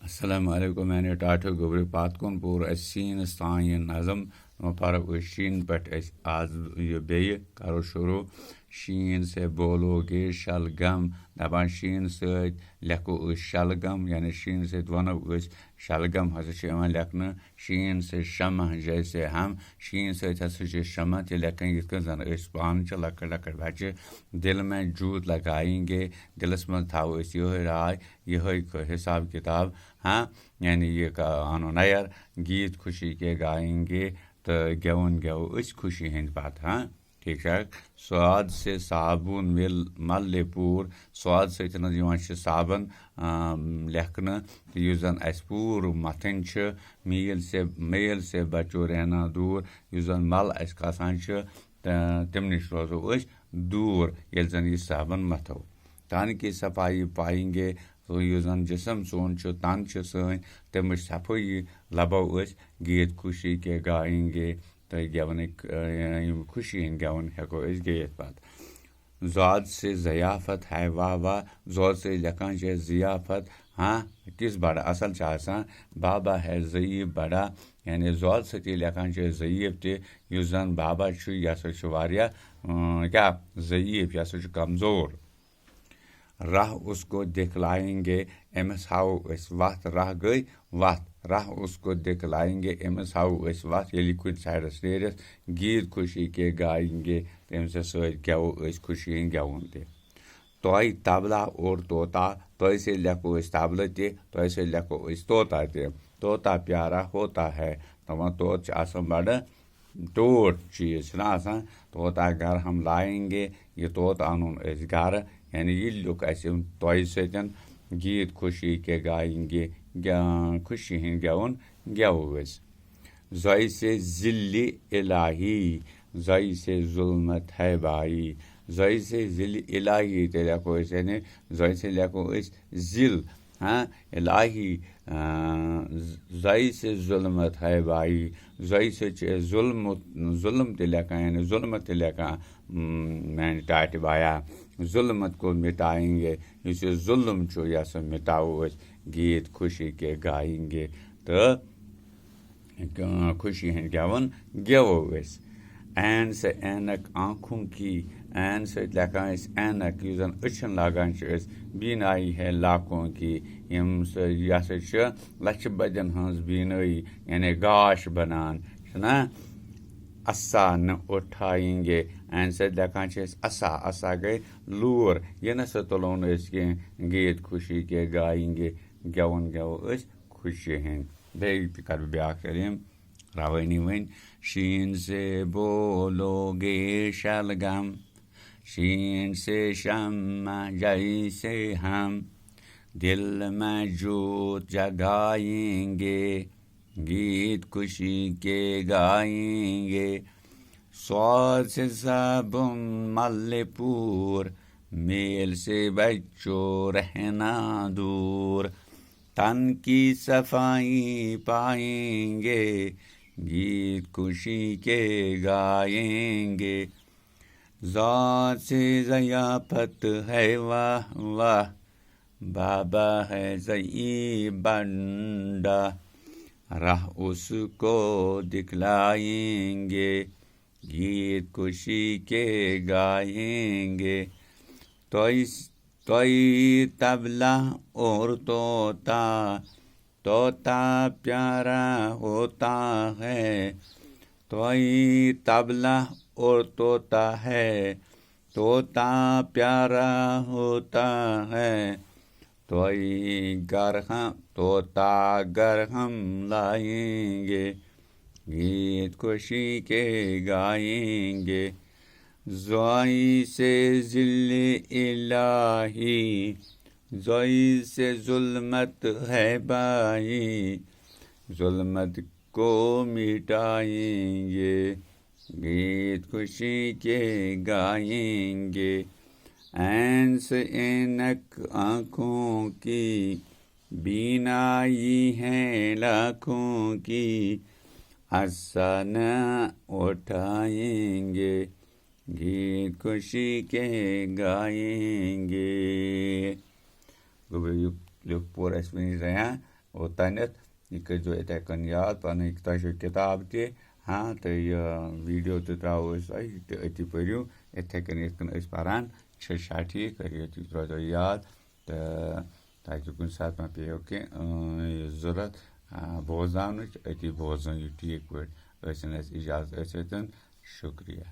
السلام علیکم میں نے ٹاٹھ گوبر پات کن پور سینس تان یہ نظم پرو شین پہ آز یہ بیٚیہِ کرو شروع شین سے بولو گے شلگم دپان شین ست لیکھو شلگم یعنی شین ست ونو شلگم ہسا لیکھنہٕ شین سے شمع جیسے ہم شین ست ہسا شمع تہ لیکھان یتھ کٔنۍ زن أسۍ پانہٕ چھِ لۄکٕٹۍ لۄکٕٹۍ بچہِ دل میں جوت لگائیں گے دلس منٛز تھاوو أسۍ یِہے راے یِہے حساب کتاب ہاں یعنی یہ آنو نیر گیت خوشی کے گائیں گے تو گیون گیو اس خوشی ہند پات ہاں ٹھیک ہے سواد سے صابن مل پور سواد ستن صابن لیکھنہٕ یُس زن اسہِ پوٗرٕ متھٕنۍ چھِ میل سے بچو رہنا دور یُس زن مل اسہِ کھسان چھِ تم نش روزو أسۍ دوٗر ییٚلہِ زن یہِ صابن متھو تن کی صفائی پائیں گے یُس زن جسم سون چھُ تن چھِ سٲنۍ تمِچ صفٲیی لبو أسۍ گیت خوشی کے گائیں گے تو گیونٕکۍ خوشی ہٕنٛدۍ گیوُن ہٮ۪کو أسۍ گیٚیِتھ پتہٕ زاد سے ضیافت ہے واہ واہ زود سے لیکھان چھِ أسۍ ضیافت ہاں کِس بڑا اصل چھِ آسان بابا ہے ضعیٖف بڑا یعنی زود سۭتی لیکھان چھِ أسۍ ضعیٖف تہِ یُس زن بابا چھُ یہِ ہسا چھُ واریاہ کیٛاہ ضعیٖف یہِ ہسا چھُ کمزور راہ اس کو دکھلائیں گے أمِس ہاوو أسۍ وتھ راہ گٔے وتھ راہ اس کو دکھلائیں گے أمِس ہاوو أسۍ وتھ ییٚلہِ کُنہِ سایڈس نیرِتھ گیت خوشی کے گائیں گے تٔمِس سۭتۍ گیوو أسۍ خوشی ہٕنٛدۍ گیوُن تہِ تۄہہِ تبلا اور طوطا تۄہہِ سۭتۍ لیکھو أسۍ تبلہٕ تہِ تۄہہِ سۭتۍ لیکھو أسۍ طوطا تہِ طوطا پیارا ہوتا ہے دپان طوطہٕ چھِ آسان بڑٕ ٹوٹھ چیٖز چھُنہ آسان طوطا گھر ہم لائیں گے یہِ طوطہٕ اَنون أسۍ گرٕ یعنی یہِ لیوٚکھ اَسہِ تۄہہِ سۭتۍ گیت خوشی کے گائیں گے خوشی ہٕنٛدۍ گیوُن گیوو أسۍ زوٚیہِ سے ذِلہِ الٰہی زوٚیہِ سے ظُلمت ہے بھائی زوٚیہِ سے ذِلہِ الٰہی تہِ لیکھو أسۍ یعنی زوٚیہِ سے لیکھو أسۍ ذِل ہاں الٰہی زوٚیہِ سے ظُلمت ہے بھائی زوٚیہِ سۭتۍ چھِ أسۍ ظُلم تہِ لیکھان یعنی ظُلمت تہِ لیکھان میانہِ ٹاٹہِ بایا ظُلمت کو مٹائیں گے یُس یہِ ظُلم چھُ یہِ ہسا مٹاوو أسۍ گیت خوشی کے گائیں گے تہٕ خوشی ہٕنٛدۍ گیوُن گیوو أسۍ عین سے عینک آنکھوں کی عین سۭتۍ لیکھان أسۍ عینک یُس زن أچھن لاگان چھِ أسۍ بینایی ہے لاکھوں کی یِم سۭتۍ یہِ ہسا چھِ لچھِ بدٮ۪ن ہٕنٛز بینٲیی یعنی گاش بنان چھُنہ اسا نہٕ اُٹھائیں گے عین سۭتۍ لیکھان چھِ أسۍ اسا گٔے لوٗر یہِ نسا تُلو نہٕ أسۍ کینٛہہ گیت خوشی کے گائیں گے گیوُن گیوو أسۍ خوشی ہٕنٛدۍ بیٚیہِ تہِ کرٕ بہٕ بیٛاکھ کلیم روٲنی وۄنۍ شین سے بولو گے شلگم شین سے شمع جیسے ہم دل میں جوت جگائیں گے گیت خوشی کے گائیں گے سواد سے صابن مل پور میل سے بچو رہنا دور تن کی صفائی پائیں گے گیت خوشی کے گائیں گے ذات سے ضیافت ہے واہ واہ بابا ہے ضعیف بندہ راہ اس کو دکھلائیں گے گیت خوشی کے گائیں گے توئی تبلا اور طوطا پیارا ہوتا ہے توئی تبلا اور طوطا ہے طوطا پیارا ہوتا ہے توئی طوطا گر ہم لائیں گے گیت خوشی کے گائیں گے زوئی سے ذل الٰہی زوئی سے ظلمت ہے بھائی ظلمت کو مٹائیں گے گیت خوشی کے گائیں گے عین سے عینک آنکھوں کی بینائی ہے لاکھوں کی اسا نہ اٹھائیں گے گیت خوشی کے گائیں گے. Liverpool Espinizaya اوتانیتھ یہ کٔرۍزیو یِتھَے کٔنۍ یاد پَنٕنۍ تۄہہِ چھو کِتاب تہِ ہاں تہٕ یہِ ویٖڈیو تہِ ترٛاوو أسۍ تۄہہِ یہِ تہِ أتی پٔرِو یِتھَے کٔنۍ یِتھ کٔنۍ أسۍ پَران چھِ ٹھیٖک کٔرِو یہِ روزیو یاد تہٕ تاکہِ کُنہِ ساتہٕ ما پیٚیو کینٛہہ ضوٚرَتھ بوزناونٕچ أتی بوزنٲیِو ٹھیٖک پٲٹھۍ ٲسِن اَسہِ اِجازت ٲسِتَن شُکریہ.